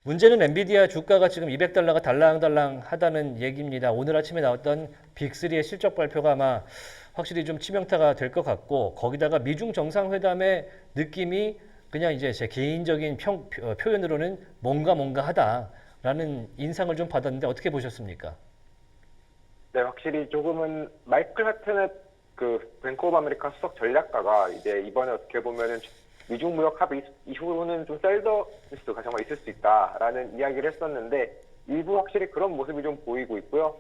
문제는 엔비디아 주가가 지금 200달러가 달랑달랑 하다는 얘기입니다. 오늘 아침에 나왔던 빅3의 실적 발표가 아마 확실히 좀 치명타가 될 것 같고, 거기다가 미중 정상회담의 느낌이 그냥 이제 제 개인적인 표현으로는 뭔가 하다라는 인상을 좀 받았는데 어떻게 보셨습니까? 네, 확실히 조금은 마이클 하트넷 그 뱅크 오브 아메리카 수석 전략가가 이제 이번에 어떻게 보면은 미중 무역 합의 이후로는 좀 셀더 뉴스가 정말 있을 수 있다라는 이야기를 했었는데 일부 확실히 그런 모습이 좀 보이고 있고요.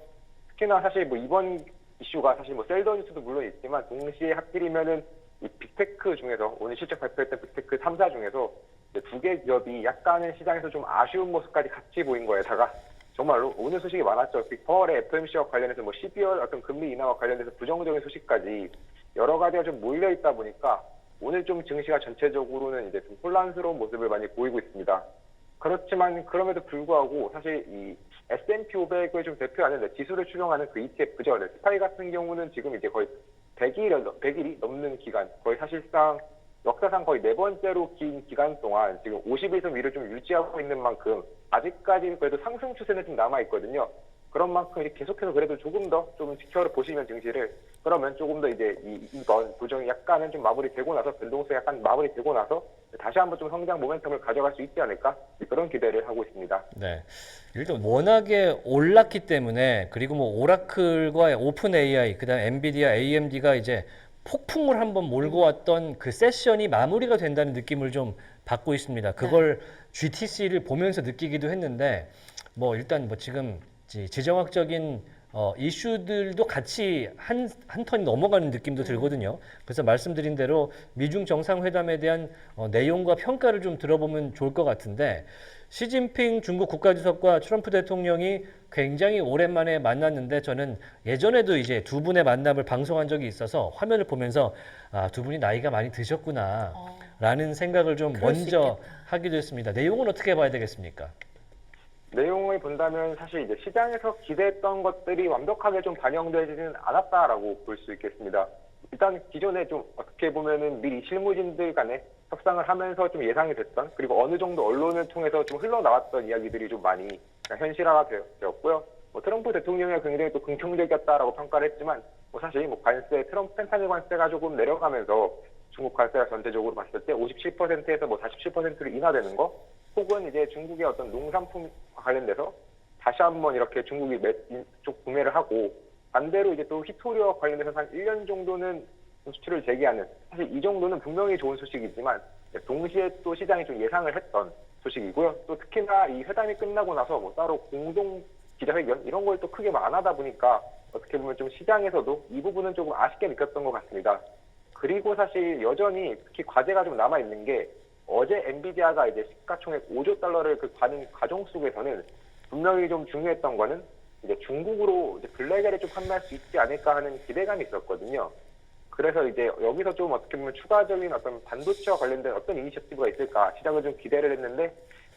특히나 사실 뭐 이번 이슈가 사실 뭐 셀더 뉴스도 물론 있지만 동시에 하필이면은 이 빅테크 중에서 오늘 실적 발표했던 빅테크 3사 중에서 두 개 기업이 약간은 시장에서 좀 아쉬운 모습까지 같이 보인 거에다가 정말로 오늘 소식이 많았죠. 빅4월의 FMC와 관련해서 뭐 12월 어떤 금리 인하와 관련해서 부정적인 소식까지 여러 가지가 좀 몰려 있다 보니까 오늘 좀 증시가 전체적으로는 이제 좀 혼란스러운 모습을 많이 보이고 있습니다. 그렇지만 그럼에도 불구하고 사실 이 S&P 500을 좀 대표하는 지수를 추정하는 그 ETF죠. 스파이 같은 경우는 지금 이제 거의 100일이 넘는 기간, 거의 사실상 역사상 거의 네 번째로 긴 기간 동안 지금 50일선 위를 좀 유지하고 있는 만큼 아직까지는 그래도 상승 추세는 좀 남아 있거든요. 그런 만큼 이렇게 계속해서 그래도 조금 더 좀 지켜보시면 증시를 그러면 조금 더 이제 이번 조정이 약간은 좀 마무리되고 나서 변동성이 약간 마무리되고 나서 다시 한번 좀 성장 모멘텀을 가져갈 수 있지 않을까 그런 기대를 하고 있습니다. 네. 일단 워낙에 올랐기 때문에 그리고 뭐 오라클과 오픈 AI 그다음 엔비디아, AMD가 이제 폭풍을 한번 몰고 왔던 그 세션이 마무리가 된다는 느낌을 좀 받고 있습니다. 네. 그걸 GTC를 보면서 느끼기도 했는데 뭐 일단 뭐 지금 지정학적인 이슈들도 같이 한 턴이 넘어가는 느낌도 들거든요. 그래서 말씀드린 대로 미중 정상회담에 대한 내용과 평가를 좀 들어보면 좋을 것 같은데 시진핑 중국 국가주석과 트럼프 대통령이 굉장히 오랜만에 만났는데 저는 예전에도 이제 두 분의 만남을 방송한 적이 있어서 화면을 보면서 아, 두 분이 나이가 많이 드셨구나 어, 라는 생각을 좀 그럴 수 먼저 있겠다. 하기도 했습니다. 내용은 어떻게 봐야 되겠습니까? 내용을 본다면 사실 이제 시장에서 기대했던 것들이 완벽하게 좀 반영되지는 않았다라고 볼 수 있겠습니다. 일단 기존에 좀 어떻게 보면은 미리 실무진들 간에 협상을 하면서 좀 예상이 됐던 그리고 어느 정도 언론을 통해서 좀 흘러나왔던 이야기들이 좀 많이 현실화가 되었고요. 뭐 트럼프 대통령이 굉장히 또 긍정적이었다라고 평가를 했지만 뭐 사실 뭐 관세 트럼프 펜타닐 관세가 조금 내려가면서 중국 관세가 전체적으로 봤을 때 57%에서 뭐 47%로 인하되는 거 혹은 이제 중국의 어떤 농산품과 관련돼서 다시 한번 이렇게 중국이 쪽 구매를 하고 반대로 이제 또 히토리와 관련해서 한 1년 정도는 수출을 재개하는 사실 이 정도는 분명히 좋은 소식이지만 동시에 또 시장이 좀 예상을 했던 소식이고요. 또 특히나 이 회담이 끝나고 나서 뭐 따로 공동 기자회견 이런 걸 또 크게 안 하다 보니까 어떻게 보면 좀 시장에서도 이 부분은 조금 아쉽게 느꼈던 것 같습니다. 그리고 사실 여전히 특히 과제가 좀 남아 있는 게 어제 엔비디아가 이제 시가총액 5조 달러를 그 받은 과정 속에서는 분명히 좀 중요했던 거는 이제 중국으로 이제 블랙엘을 좀 판매할 수 있지 않을까 하는 기대감이 있었거든요. 그래서 이제 여기서 좀 어떻게 보면 추가적인 어떤 반도체와 관련된 어떤 이니셔티브가 있을까 시장을 좀 기대를 했는데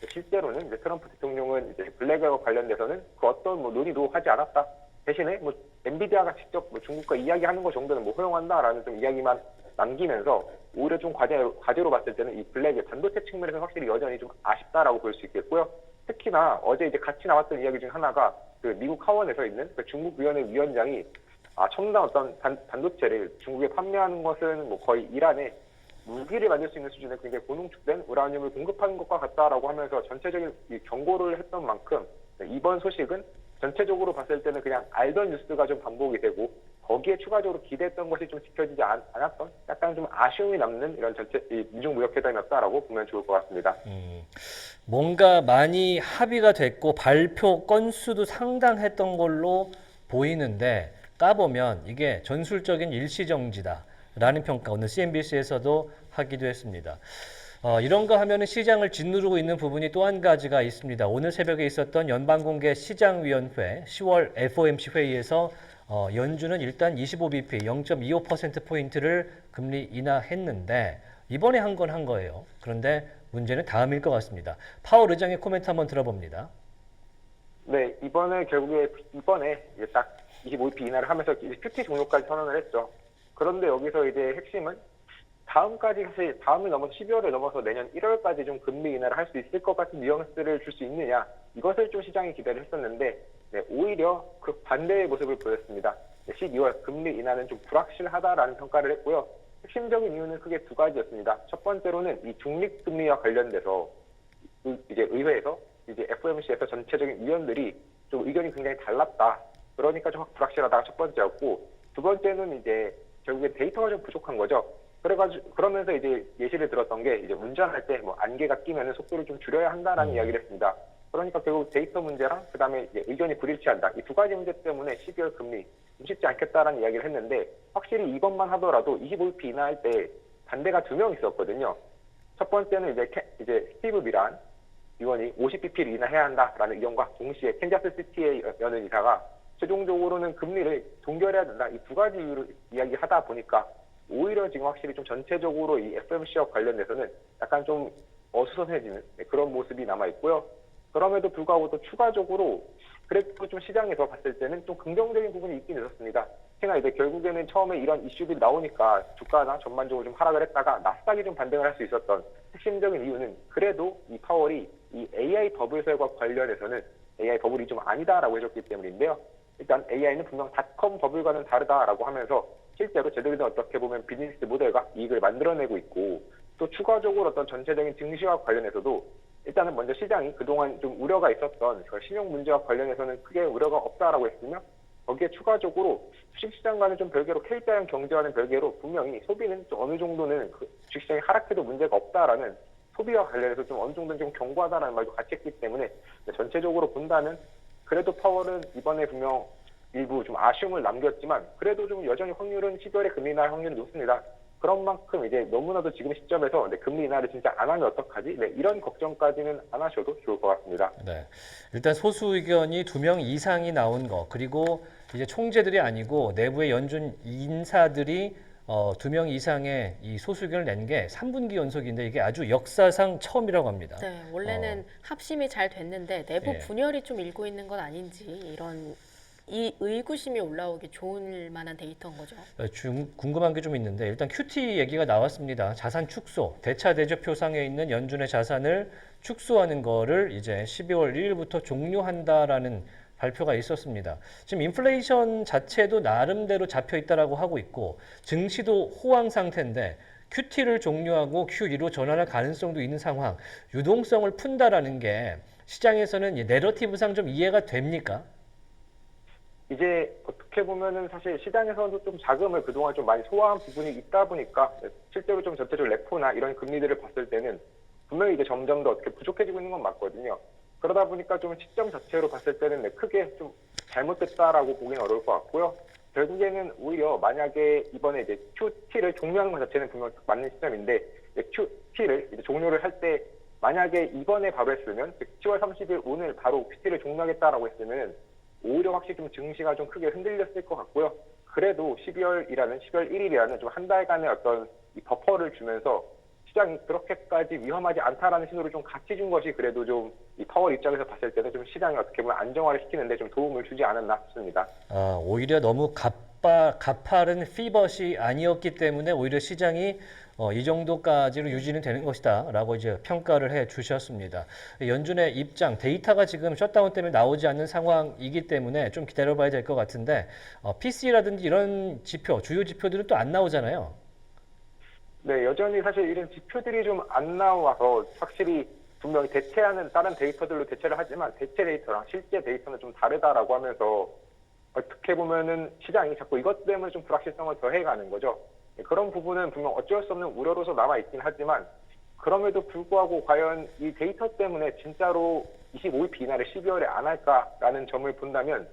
실제로는 이제 트럼프 대통령은 이제 블랙엘과 관련돼서는 그 어떤 뭐 논의도 하지 않았다. 대신에 뭐 엔비디아가 직접 뭐 중국과 이야기하는 것 정도는 뭐 허용한다라는 좀 이야기만 남기면서 오히려 좀 과제로 봤을 때는 이 블랙의 반도체 측면에서 확실히 여전히 좀 아쉽다라고 볼 수 있겠고요. 특히나 어제 이제 같이 나왔던 이야기 중 하나가 그 미국 하원에서 있는 그 중국 위원회 위원장이 첨단 어떤 반도체를 중국에 판매하는 것은 뭐 거의 이란에 무기를 만들 수 있는 수준의 굉장히 고농축된 우라늄을 공급하는 것과 같다라고 하면서 전체적인 이 경고를 했던 만큼 이번 소식은 전체적으로 봤을 때는 그냥 알던 뉴스가 좀 반복이 되고 거기에 추가적으로 기대했던 것이 좀 지켜지지 않았던 약간 좀 아쉬움이 남는 이런 이 미중 무역 회담이었다라고 보면 좋을 것 같습니다. 뭔가 많이 합의가 됐고 발표 건수도 상당했던 걸로 보이는데 까보면 이게 전술적인 일시정지다라는 평가 오늘 CNBC에서도 하기도 했습니다. 이런가 하면은 시장을 짓누르고 있는 부분이 또 한 가지가 있습니다. 오늘 새벽에 있었던 연방공개 시장위원회 10월 FOMC 회의에서 연준은 일단 25bp 0.25%포인트를 금리 인하했는데 이번에 한 건 한 거예요. 그런데 문제는 다음일 것 같습니다. 파월 의장의 코멘트 한번 들어봅니다. 네, 이번에 이제 딱 25bp 인하를 하면서 이제 큐티 종료까지 선언을 했죠. 그런데 여기서 이제 핵심은 다음까지 사실 다음을 넘어서 12월을 넘어서 내년 1월까지 좀 금리 인하를 할 수 있을 것 같은 뉘앙스를 줄 수 있느냐 이것을 좀 시장이 기대를 했었는데 네, 오히려 그 반대의 모습을 보였습니다. 12월 금리 인하는 좀 불확실하다라는 평가를 했고요. 핵심적인 이유는 크게 두 가지였습니다. 첫 번째로는 이 중립금리와 관련돼서 이제 의회에서 이제 FOMC에서 전체적인 위원들이 좀 의견이 굉장히 달랐다. 그러니까 좀 불확실하다가 첫 번째였고 두 번째는 이제 결국에 데이터가 좀 부족한 거죠. 그러면서 이제 예시를 들었던 게 이제 운전할 때 뭐 안개가 끼면은 속도를 좀 줄여야 한다라는 이야기를 했습니다. 그러니까 결국 데이터 문제랑 그다음에 이제 의견이 불일치한다. 이 두 가지 문제 때문에 12월 금리 좀 쉽지 않겠다라는 이야기를 했는데 확실히 이것만 하더라도 25bp 인하할 때 반대가 두 명 있었거든요. 첫 번째는 이제 스티브 미란 의원이 50bp를 인하해야 한다라는 의견과 동시에 캔자스 시티의 여는 이사가 최종적으로는 금리를 동결해야 된다. 이 두 가지 이유를 이야기하다 보니까 오히려 지금 확실히 좀 전체적으로 이 FOMC와 관련돼서는 약간 좀 어수선해지는 그런 모습이 남아 있고요. 그럼에도 불구하고 또 추가적으로 그래도 좀 시장에서 봤을 때는 좀 긍정적인 부분이 있긴 있었습니다. 특히나 이제 결국에는 처음에 이런 이슈들이 나오니까 주가나 전반적으로 좀 하락을 했다가 나스닥이 좀 반등을 할 수 있었던 핵심적인 이유는 그래도 이 파월이 이 AI 버블설과 관련해서는 AI 버블이 좀 아니다라고 해줬기 때문인데요. 일단 AI는 분명 닷컴 버블과는 다르다라고 하면서 실제로 제대로 어떻게 보면 비즈니스 모델과 이익을 만들어내고 있고 또 추가적으로 어떤 전체적인 증시와 관련해서도 일단은 먼저 시장이 그동안 좀 우려가 있었던 신용 문제와 관련해서는 크게 우려가 없다라고 했으며 거기에 추가적으로 주식시장과는 좀 별개로 K자형 경제와는 별개로 분명히 소비는 좀 어느 정도는 그 주식시장이 하락해도 문제가 없다라는 소비와 관련해서 좀 어느 정도는 좀 견고하다라는 말도 같이 했기 때문에 전체적으로 본다면 그래도 파월은 이번에 분명 일부 좀 아쉬움을 남겼지만 그래도 좀 여전히 확률은 12월에 금리 인하 확률이 높습니다. 그런 만큼 이제 너무나도 지금 시점에서 금리 인하를 진짜 안 하면 어떡하지? 이런 걱정까지는 안 하셔도 좋을 것 같습니다. 네. 일단 소수 의견이 2명 이상이 나온 거, 그리고 이제 총재들이 아니고 내부의 연준 인사들이 2명 이상의 이 소수 의견을 낸 게 3분기 연속인데 이게 아주 역사상 처음이라고 합니다. 네, 원래는 합심이 잘 됐는데 내부 예. 분열이 좀 일고 있는 건 아닌지 이런 이 의구심이 올라오기 좋을 만한 데이터인 거죠. 궁금한 게 좀 있는데 일단 QT 얘기가 나왔습니다. 자산 축소, 대차 대조표상에 있는 연준의 자산을 축소하는 거를 이제 12월 1일부터 종료한다라는 발표가 있었습니다. 지금 인플레이션 자체도 나름대로 잡혀 있다라고 하고 있고 증시도 호황 상태인데 QT를 종료하고 QE로 전환할 가능성도 있는 상황, 유동성을 푼다라는 게 시장에서는 내러티브상 좀 이해가 됩니까? 이제 어떻게 보면은 사실 시장에서도 좀 자금을 그동안 좀 많이 소화한 부분이 있다 보니까 실제로 좀 전체적으로 레포나 이런 금리들을 봤을 때는 분명히 이제 점점 더 어떻게 부족해지고 있는 건 맞거든요. 그러다 보니까 좀 시점 자체로 봤을 때는 크게 좀 잘못됐다라고 보기는 어려울 것 같고요. 결국에는 오히려 만약에 이번에 이제 QT를 종료하는 것 자체는 분명 맞는 시점인데 QT를 이제 종료를 할 때 만약에 이번에 바로 했으면 10월 30일 오늘 바로 QT를 종료하겠다라고 했으면 오히려 확실히 좀 증시가 좀 크게 흔들렸을 것 같고요. 그래도 12월 1일이라는 좀 한 달간의 어떤 이 버퍼를 주면서 시장이 그렇게까지 위험하지 않다라는 신호를 좀 같이 준 것이 그래도 좀 이 파월 입장에서 봤을 때는 좀 시장이 어떻게 보면 안정화를 시키는데 좀 도움을 주지 않았나 싶습니다. 오히려 너무 가파른 피벗이 아니었기 때문에 오히려 시장이 이 정도까지로 유지는 되는 것이다라고 이제 평가를 해 주셨습니다. 연준의 입장, 데이터가 지금 셧다운 때문에 나오지 않는 상황이기 때문에 좀 기다려봐야 될 것 같은데 PC라든지 이런 지표, 주요 지표들은 또 안 나오잖아요. 네, 여전히 사실 이런 지표들이 좀 안 나와서 확실히 분명히 대체하는 다른 데이터들로 대체를 하지만 대체 데이터랑 실제 데이터는 좀 다르다라고 하면서 어떻게 보면은 시장이 자꾸 이것 때문에 좀 불확실성을 더해가는 거죠. 그런 부분은 분명 어쩔 수 없는 우려로서 남아있긴 하지만 그럼에도 불구하고 과연 이 데이터 때문에 진짜로 25일 인하를 12월에 안 할까라는 점을 본다면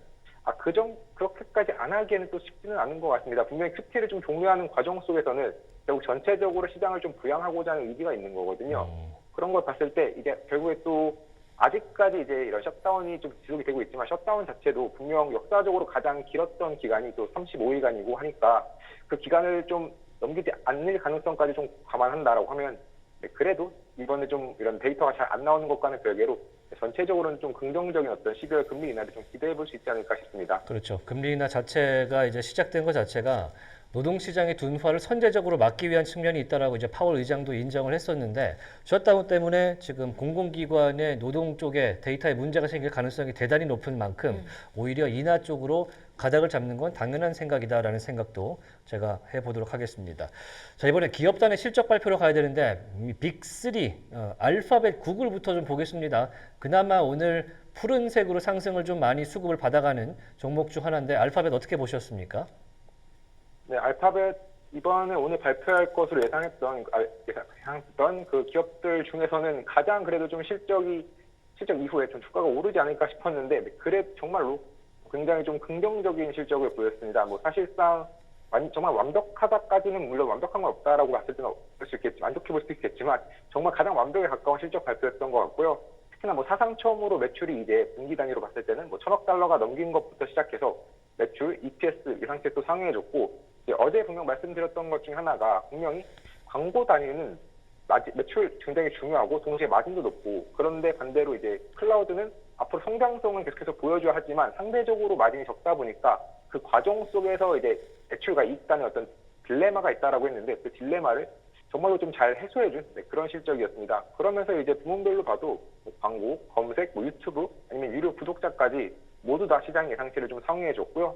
그렇게까지 안 하기에는 또 쉽지는 않은 것 같습니다. 분명히 QT를 좀 종료하는 과정 속에서는 결국 전체적으로 시장을 좀 부양하고자 하는 의지가 있는 거거든요. 그런 걸 봤을 때 이제 결국에 또 아직까지 이제 이런 셧다운이 좀 지속이 되고 있지만 셧다운 자체도 분명 역사적으로 가장 길었던 기간이 또 35일간이고 하니까 그 기간을 좀 넘기지 않을 가능성까지 좀 감안한다라고 하면 그래도 이번에 좀 이런 데이터가 잘 안 나오는 것과는 별개로 전체적으로는 좀 긍정적인 어떤 12월 금리 인하를 좀 기대해 볼 수 있지 않을까 싶습니다. 그렇죠. 금리 인하 자체가 이제 시작된 것 자체가 노동시장의 둔화를 선제적으로 막기 위한 측면이 있다라고 이제 파월 의장도 인정을 했었는데 셧다운 때문에 지금 공공기관의 노동 쪽에 데이터에 문제가 생길 가능성이 대단히 높은 만큼 오히려 인하 쪽으로 가닥을 잡는 건 당연한 생각이다라는 생각도 제가 해보도록 하겠습니다. 자, 이번에 기업단의 실적 발표로 가야 되는데 빅3 알파벳 구글부터 좀 보겠습니다. 그나마 오늘 푸른색으로 상승을 좀 많이 수급을 받아가는 종목 중 하나인데 알파벳 어떻게 보셨습니까? 네, 알파벳 이번에 오늘 발표할 것으로 예상했던 그 기업들 중에서는 가장 그래도 좀 실적 이후에 좀 주가가 오르지 않을까 싶었는데 그래 정말로 굉장히 좀 긍정적인 실적을 보였습니다. 뭐 사실상 정말 완벽하다까지는 물론 완벽한 건 없다라고 봤을 때는 볼 수 있겠지, 안 좋게 볼 수도 있겠지만 정말 가장 완벽에 가까운 실적 발표였던 것 같고요. 특히나 뭐 사상 처음으로 매출이 이제 분기 단위로 봤을 때는 뭐 1,000억 달러가 넘긴 것부터 시작해서 매출, EPS 이상치 또 상회해줬고 어제 분명 말씀드렸던 것 중에 하나가 분명히 광고 단위는 매출 굉장히 중요하고 동시에 마진도 높고 그런데 반대로 이제 클라우드는 앞으로 성장성은 계속해서 보여줘야 하지만 상대적으로 마진이 적다 보니까 그 과정 속에서 이제 매출과 이익 간의 어떤 딜레마가 있다라고 했는데 그 딜레마를 정말로 좀 잘 해소해준 그런 실적이었습니다. 그러면서 이제 부문별로 봐도 뭐 광고, 검색, 뭐 유튜브 아니면 유료 구독자까지 모두 다 시장 예상치를 좀 상회해줬고요.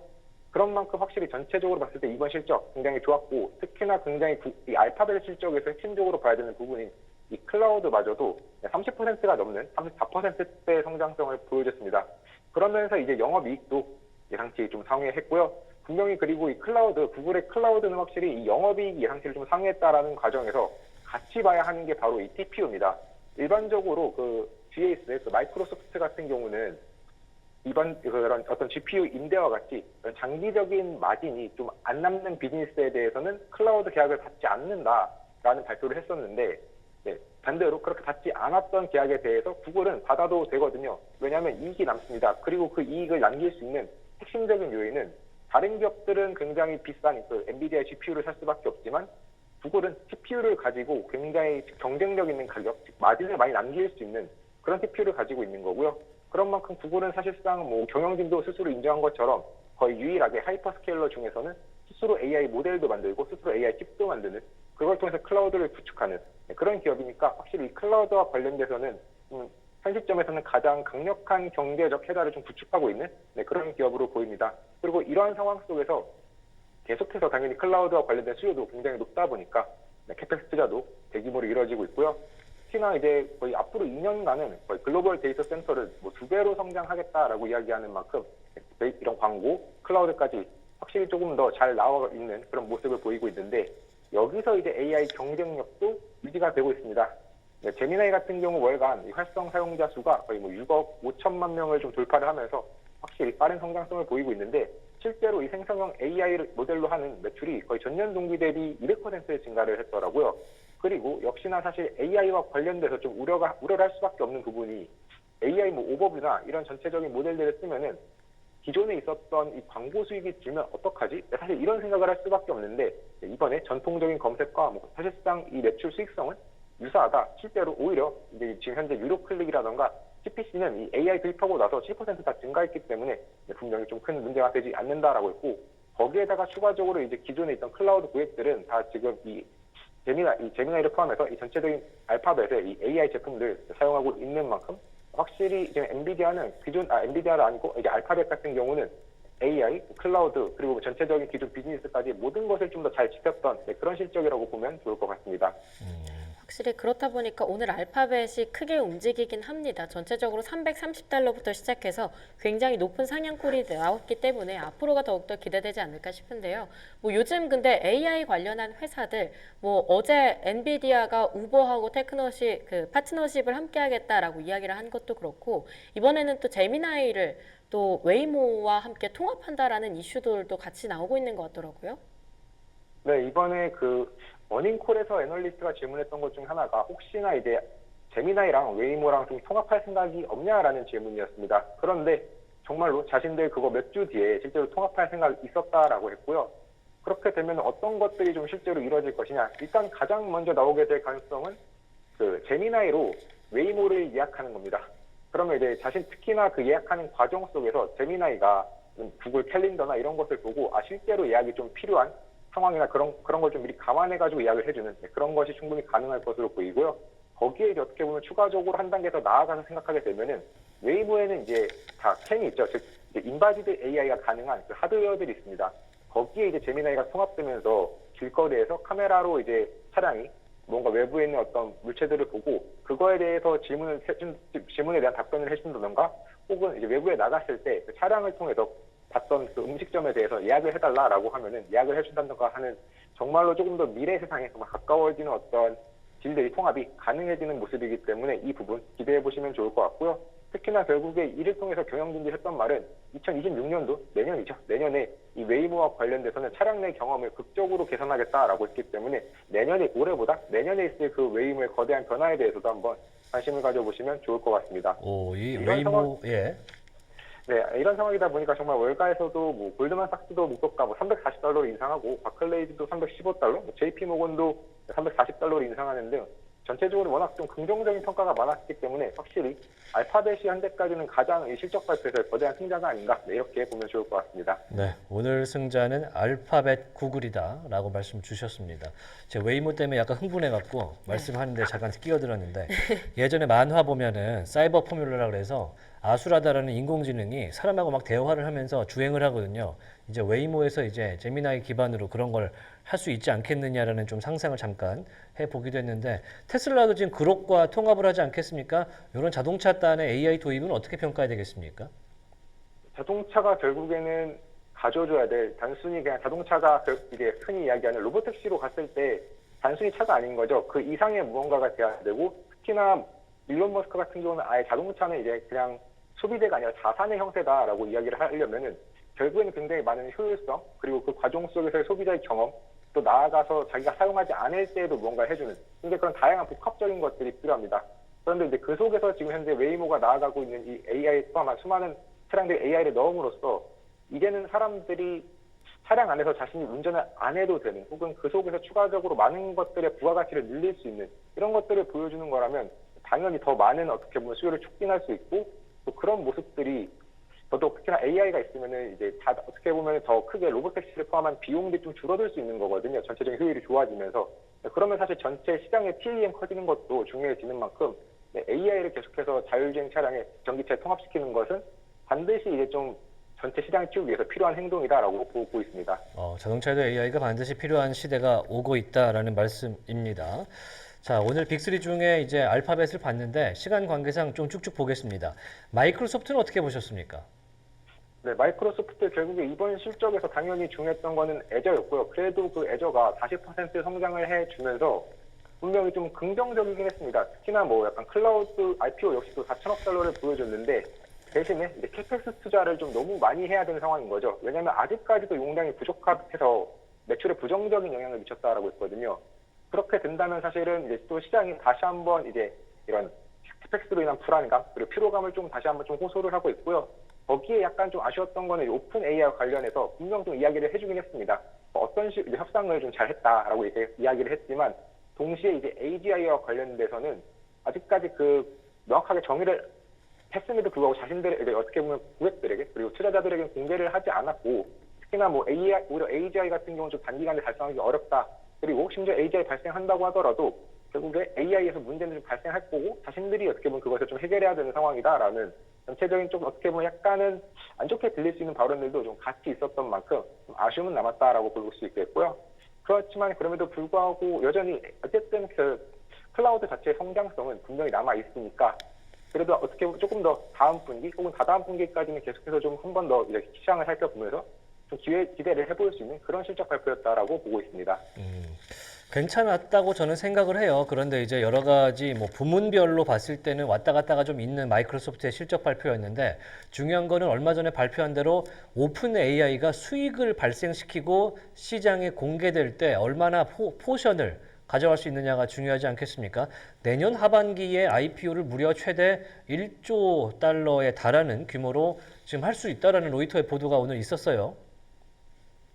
그런 만큼 확실히 전체적으로 봤을 때 이번 실적 굉장히 좋았고 특히나 굉장히 이 알파벳 실적에서 핵심적으로 봐야 되는 부분인 이 클라우드마저도 30%가 넘는 34%대 성장성을 보여줬습니다. 그러면서 이제 영업이익도 예상치 좀 상회했고요. 분명히 그리고 이 구글의 클라우드는 확실히 이 영업이익 예상치를 좀 상회했다라는 과정에서 같이 봐야 하는 게 바로 이 TPU입니다. 일반적으로 그 뒤에 있을 그 마이크로소프트 같은 경우는 그런 어떤 GPU 임대와 같이 장기적인 마진이 좀 안 남는 비즈니스에 대해서는 클라우드 계약을 받지 않는다라는 발표를 했었는데 반대로 그렇게 받지 않았던 계약에 대해서 구글은 받아도 되거든요. 왜냐하면 이익이 남습니다. 그리고 그 이익을 남길 수 있는 핵심적인 요인은 다른 기업들은 굉장히 비싼 그 엔비디아 GPU를 살 수밖에 없지만 구글은 CPU를 가지고 굉장히 경쟁력 있는 가격, 즉 마진을 많이 남길 수 있는 그런 CPU를 가지고 있는 거고요. 그런 만큼 구글은 사실상 뭐 경영진도 스스로 인정한 것처럼 거의 유일하게 하이퍼스케일러 중에서는 스스로 AI 모델도 만들고 스스로 AI 칩도 만드는 그걸 통해서 클라우드를 구축하는 그런 기업이니까 확실히 이 클라우드와 관련돼서는 현 시점에서는 가장 강력한 경제적 해자를 좀 구축하고 있는 그런 기업으로 보입니다. 그리고 이러한 상황 속에서 계속해서 당연히 클라우드와 관련된 수요도 굉장히 높다 보니까 캐펙스 투자도 대규모로 이루어지고 있고요. 특히나 이제 거의 앞으로 2년간은 거의 글로벌 데이터 센터를 뭐 2배로 성장하겠다라고 이야기하는 만큼 이런 광고, 클라우드까지 확실히 조금 더 잘 나와 있는 그런 모습을 보이고 있는데 여기서 이제 AI 경쟁력도 유지가 되고 있습니다. 제미나이 같은 경우 월간 활성 사용자 수가 거의 뭐 6억 5천만 명을 좀 돌파를 하면서 확실히 빠른 성장성을 보이고 있는데 실제로 이 생성형 AI 모델로 하는 매출이 거의 전년 동기 대비 200%의 증가를 했더라고요. 그리고 역시나 사실 AI와 관련돼서 좀 우려를 할 수밖에 없는 부분이 AI 뭐 오버뷰나 이런 전체적인 모델들을 쓰면은 기존에 있었던 이 광고 수익이 줄면 어떡하지? 사실 이런 생각을 할 수밖에 없는데 이번에 전통적인 검색과 뭐 사실상 이 매출 수익성은 유사하다. 실제로 오히려 이제 지금 현재 유료 클릭이라던가 CPC는 이 AI 도입하고 나서 7%다 증가했기 때문에 분명히 좀 큰 문제가 되지 않는다라고 했고 거기에다가 추가적으로 이제 기존에 있던 클라우드 고객들은 다 지금 이 제미나이를 포함해서 이 전체적인 알파벳의 이 AI 제품들 사용하고 있는 만큼 확실히 지금 엔비디아는 엔비디아가 아니고 이제 알파벳 같은 경우는 AI, 클라우드 그리고 전체적인 기존 비즈니스까지 모든 것을 좀 더 잘 지켰던 그런 실적이라고 보면 좋을 것 같습니다. 확실히 그렇다 보니까 오늘 알파벳이 크게 움직이긴 합니다. 전체적으로 330달러부터 시작해서 굉장히 높은 상향골이 나왔기 때문에 앞으로가 더욱더 기대되지 않을까 싶은데요. 뭐 요즘 근데 AI 관련한 회사들 뭐 어제 엔비디아가 우버하고 파트너십을 함께 하겠다라고 이야기를 한 것도 그렇고 이번에는 또 제미나이를 또 웨이모와 함께 통합한다라는 이슈들도 같이 나오고 있는 것 같더라고요. 네, 이번에 그 어닝콜에서 애널리스트가 질문했던 것 중 하나가 혹시나 이제 제미나이랑 웨이모랑 좀 통합할 생각이 없냐라는 질문이었습니다. 그런데 정말로 자신들 그거 몇 주 뒤에 실제로 통합할 생각이 있었다라고 했고요. 그렇게 되면 어떤 것들이 좀 실제로 이루어질 것이냐. 일단 가장 먼저 나오게 될 가능성은 그 제미나이로 웨이모를 예약하는 겁니다. 그러면 이제 특히나 그 예약하는 과정 속에서 제미나이가 구글 캘린더나 이런 것을 보고 실제로 예약이 좀 필요한 상황이나 그런 걸 좀 미리 감안해가지고 이야기를 해주는 그런 것이 충분히 가능할 것으로 보이고요. 거기에 이제 어떻게 보면 추가적으로 한 단계 더 나아가서 생각하게 되면은 웨이모에는 이제 다 캠이 있죠. 즉 이제 인바디드 AI가 가능한 그 하드웨어들이 있습니다. 거기에 이제 제미나이가 통합되면서 길거리에서 카메라로 이제 차량이 뭔가 외부에 있는 어떤 물체들을 보고 그거에 대해서 질문에 대한 답변을 해준다던가 혹은 이제 외부에 나갔을 때 그 차량을 통해서 봤던 그 음식점에 대해서 예약을 해달라라고 하면은 예약을 해준다던가 하는 정말로 조금 더 미래 세상에 정말 가까워지는 어떤 질들이 통합이 가능해지는 모습이기 때문에 이 부분 기대해 보시면 좋을 것 같고요. 특히나 결국에 이를 통해서 경영진들이 했던 말은 2026년도 내년이죠. 내년에 이 웨이모와 관련돼서는 차량 내 경험을 극적으로 개선하겠다라고 했기 때문에 올해보다 내년에 있을 그 웨이모의 거대한 변화에 대해서도 한번 관심을 가져보시면 좋을 것 같습니다. 오, 이 이런 웨이모, 예. 네, 이런 상황이다 보니까 정말 월가에서도 뭐 골드만삭스도 목표가 뭐 $340로 인상하고 바클레이드도 $315, JP 모건도 $340로 인상하는 등 전체적으로 워낙 좀 긍정적인 평가가 많았기 때문에 확실히 알파벳이 현재까지는 가장 이 실적 발표에서 거대한 승자가 아닌가 이렇게 보면 좋을 것 같습니다. 네, 오늘 승자는 알파벳 구글이다라고 말씀 주셨습니다. 제가 웨이모 때문에 약간 흥분해갖고 말씀하는데 잠깐 끼어들었는데 예전에 만화 보면은 사이버 포뮬러라 그래서 아수라다라는 인공지능이 사람하고 막 대화를 하면서 주행을 하거든요. 이제 웨이모에서 이제 제미나이 기반으로 그런 걸 할 수 있지 않겠느냐라는 좀 상상을 잠깐 해보기도 했는데 테슬라도 지금 그룹과 통합을 하지 않겠습니까? 이런 자동차 단의 AI 도입은 어떻게 평가해야 되겠습니까? 자동차가 결국에는 가져줘야 될 단순히 그냥 자동차가 이게 흔히 이야기하는 로보택시로 갔을 때 단순히 차가 아닌 거죠. 그 이상의 무언가가 돼야 되고 특히나 일론 머스크 같은 경우는 아예 자동차는 이제 그냥 소비재가 아니라 자산의 형태다라고 이야기를 하려면은 결국에는 굉장히 많은 효율성 그리고 그 과정 속에서의 소비자의 경험 또 나아가서 자기가 사용하지 않을 때에도 무언가를 해주는 근데 그런 다양한 복합적인 것들이 필요합니다. 그런데 이제 그 속에서 지금 현재 웨이모가 나아가고 있는 이 AI 포함한 수많은 차량들이 AI를 넣음으로써 이제는 사람들이 차량 안에서 자신이 운전을 안 해도 되는 혹은 그 속에서 추가적으로 많은 것들의 부가가치를 늘릴 수 있는 이런 것들을 보여주는 거라면 당연히 더 많은 어떻게 보면 수요를 촉진할 수 있고 또 그런 모습들이 저도 특히나 AI가 있으면은 이제 어떻게 보면 더 크게 로보택시를 포함한 비용들이 좀 줄어들 수 있는 거거든요. 전체적인 효율이 좋아지면서. 그러면 사실 전체 시장의 PEM 커지는 것도 중요해지는 만큼 AI를 계속해서 자율주행 차량에 전기차에 통합시키는 것은 반드시 이제 좀 전체 시장을 키우기 위해서 필요한 행동이다라고 보고 있습니다. 자동차에도 AI가 반드시 필요한 시대가 오고 있다라는 말씀입니다. 자, 오늘 빅3 중에 이제 알파벳을 봤는데 시간 관계상 좀 쭉쭉 보겠습니다. 마이크로소프트는 어떻게 보셨습니까? 네, 마이크로소프트 결국에 이번 실적에서 당연히 중요했던 거는 애저였고요. 그래도 그 애저가 40% 성장을 해주면서 분명히 좀 긍정적이긴 했습니다. 특히나 뭐 약간 클라우드 IPO 역시도 4천억 달러를 보여줬는데 대신에 이제 캐펙스 투자를 좀 너무 많이 해야 되는 상황인 거죠. 왜냐하면 아직까지도 용량이 부족해서 매출에 부정적인 영향을 미쳤다라고 했거든요. 그렇게 된다면 사실은 이제 또 시장이 다시 한번 이제 이런 캐펙스로 인한 불안감 그리고 피로감을 좀 다시 한번 좀 호소를 하고 있고요. 거기에 약간 좀 아쉬웠던 거는 오픈 AI와 관련해서 분명 좀 이야기를 해주긴 했습니다. 어떤 식으로 협상을 좀 잘했다라고 이야기를 했지만 동시에 이제 AGI와 관련돼서는 아직까지 그 명확하게 정의를 했음에도 불구하고 자신들의 이제 어떻게 보면 고객들에게 그리고 투자자들에게 공개를 하지 않았고 특히나 뭐 오히려 AGI 같은 경우는 좀 단기간에 달성하기 어렵다. 그리고 심지어 AGI 발생한다고 하더라도 결국에 AI에서 문제는 좀 발생할 거고 자신들이 어떻게 보면 그것을 좀 해결해야 되는 상황이다라는 전체적인 좀 어떻게 보면 약간은 안 좋게 들릴 수 있는 발언들도 좀 같이 있었던 만큼 좀 아쉬움은 남았다라고 볼 수 있겠고요. 그렇지만 그럼에도 불구하고 여전히 어쨌든 그 클라우드 자체의 성장성은 분명히 남아 있으니까 그래도 어떻게 보면 조금 더 다음 분기 혹은 다다음 분기까지는 계속해서 좀 한 번 더 시장을 살펴보면서 좀 기대를 해볼 수 있는 그런 실적 발표였다라고 보고 있습니다. 괜찮았다고 저는 생각을 해요. 그런데 이제 여러 가지 뭐 부문별로 봤을 때는 왔다 갔다가 좀 있는 마이크로소프트의 실적 발표였는데 중요한 거는 얼마 전에 발표한 대로 오픈 AI가 수익을 발생시키고 시장에 공개될 때 얼마나 포션을 가져갈 수 있느냐가 중요하지 않겠습니까? 내년 하반기에 IPO를 무려 최대 1조 달러에 달하는 규모로 지금 할 수 있다라는 로이터의 보도가 오늘 있었어요.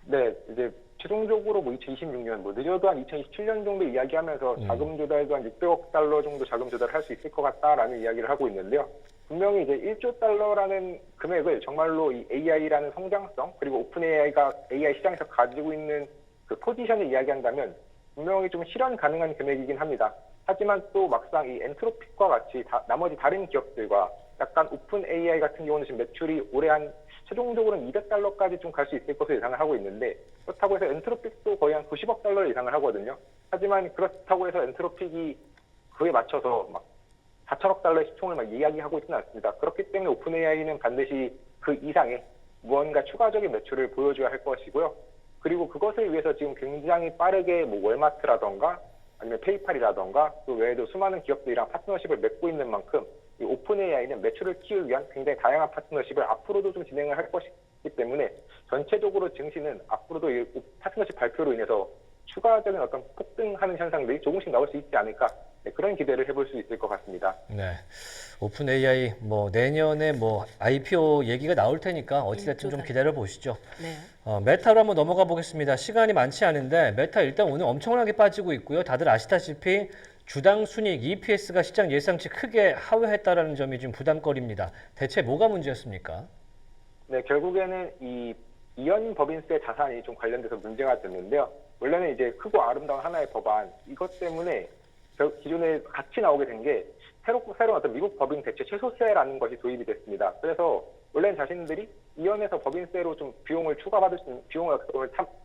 네, 이제 최종적으로 뭐 2026년, 뭐 늦어도 한 2027년 정도 이야기하면서 자금 조달도 한 600억 달러 정도 자금 조달을 할 수 있을 것 같다라는 이야기를 하고 있는데요. 분명히 이제 1조 달러라는 금액을 정말로 이 AI라는 성장성 그리고 오픈 AI가 AI 시장에서 가지고 있는 그 포지션을 이야기한다면 분명히 좀 실현 가능한 금액이긴 합니다. 하지만 또 막상 이 엔트로픽과 같이 나머지 다른 기업들과 약간 오픈 AI 같은 경우는 지금 매출이 올해 한 최종적으로는 $200까지 좀 갈 수 있을 것으로 예상을 하고 있는데, 그렇다고 해서 엔트로픽도 거의 한 $90억 예상을 하거든요. 하지만 그렇다고 해서 엔트로픽이 그에 맞춰서 막 $4천억 시총을 막 이야기하고 있지는 않습니다. 그렇기 때문에 오픈 AI는 반드시 그 이상의 무언가 추가적인 매출을 보여줘야 할 것이고요. 그리고 그것을 위해서 지금 굉장히 빠르게 뭐 월마트라던가 아니면 페이팔이라던가 그 외에도 수많은 기업들이랑 파트너십을 맺고 있는 만큼 이 오픈 AI는 매출을 키우기 위한 굉장히 다양한 파트너십을 앞으로도 좀 진행을 할 것이기 때문에 전체적으로 증시는 앞으로도 이 파트너십 발표로 인해서 추가적인 어떤 폭등하는 현상들이 조금씩 나올 수 있지 않을까, 네, 그런 기대를 해볼 수 있을 것 같습니다. 네. 오픈 AI 뭐 내년에 뭐 IPO 얘기가 나올 테니까 어찌됐든 좀 기다려 보시죠. 네. 메타로 한번 넘어가 보겠습니다. 시간이 많지 않은데 메타 일단 오늘 엄청나게 빠지고 있고요. 다들 아시다시피 주당 순이익 EPS가 시장 예상치 크게 하회했다라는 점이 좀 부담거리입니다. 대체 뭐가 문제였습니까? 네, 결국에는 이 이연 법인세 자산이 좀 관련돼서 문제가 됐는데요. 원래는 이제 크고 아름다운 하나의 법안, 이것 때문에 기존에 같이 나오게 된 게 새로운 어떤 미국 법인 대체 최소세라는 것이 도입이 됐습니다. 그래서 원래는 자신들이 이연에서 법인세로 좀 비용을 추가받을 수 있는, 비용을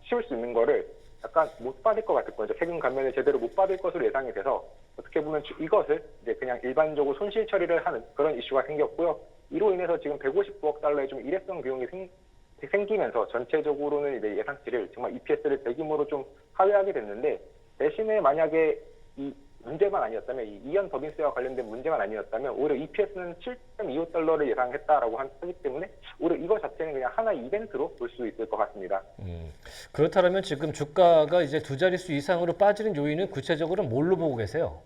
씌울 수 있는 거를 약간 못 받을 것 같을 거죠. 세금 감면을 제대로 못 받을 것으로 예상이 돼서 어떻게 보면 이것을 이제 그냥 일반적으로 손실 처리를 하는 그런 이슈가 생겼고요. 이로 인해서 지금 $159억 좀 일회성 비용이 생기면서 전체적으로는 이제 예상치를 정말 EPS를 대규모로 좀 하회하게 됐는데, 대신에 만약에 이 문제만 아니었다면, 이 이연 법인세와 관련된 문제만 아니었다면 오히려 EPS는 $7.25를 예상했다라고 하기 때문에 오히려 이거 자체는 그냥 하나의 이벤트로 볼 수 있을 것 같습니다. 그렇다면 지금 주가가 이제 두 자릿수 이상으로 빠지는 요인은 구체적으로 뭘로 보고 계세요?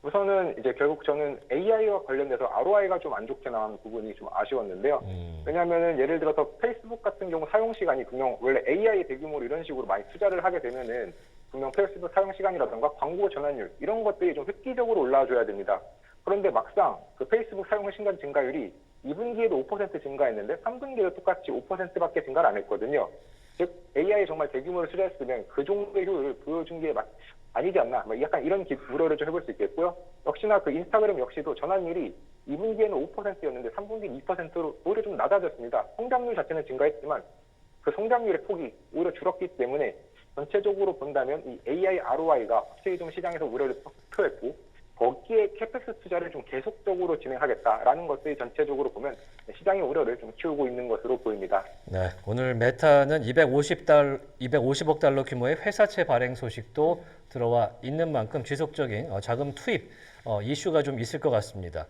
우선은 이제 결국 저는 AI와 관련돼서 ROI가 좀 안 좋게 나온 부분이 좀 아쉬웠는데요. 왜냐하면은 예를 들어서 페이스북 같은 경우 사용 시간이 분명 원래 AI 대규모로 이런 식으로 많이 투자를 하게 되면은 분명 페이스북 사용 시간이라던가 광고 전환율 이런 것들이 좀 획기적으로 올라와줘야 됩니다. 그런데 막상 그 페이스북 사용 시간 증가율이 2분기에도 5% 증가했는데 3분기에도 똑같이 5%밖에 증가를 안 했거든요. 즉 AI 정말 대규모로 투자했으면 그 정도의 효율을 보여준 게 아니지 않나, 약간 이런 우려를 좀 해볼 수 있겠고요. 역시나 그 인스타그램 역시도 전환율이 2분기에는 5%였는데 3분기 2%로 오히려 좀 낮아졌습니다. 성장률 자체는 증가했지만 그 성장률의 폭이 오히려 줄었기 때문에 전체적으로 본다면 이 AI ROI가 확실히 좀 시장에서 우려를 표했고, 거기에 캐펙스 투자를 좀 계속적으로 진행하겠다라는 것들이 전체적으로 보면 시장의 우려를 좀 키우고 있는 것으로 보입니다. 네, 오늘 메타는 250억 달러 규모의 회사채 발행 소식도 들어와 있는 만큼 지속적인 자금 투입 이슈가 좀 있을 것 같습니다.